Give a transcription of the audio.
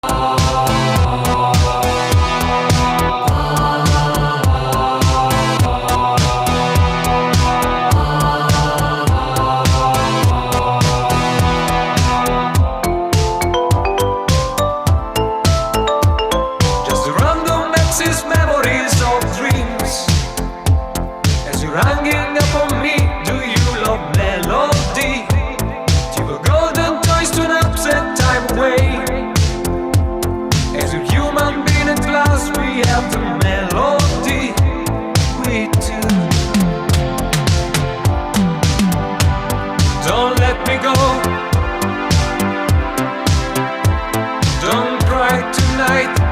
Just a random axis, memories of dreams. As you're hanging up on me, do you love melody? To a golden toys to an upset time away. As a human being at last, we have the melody. We do. Don't let me go. Don't cry tonight.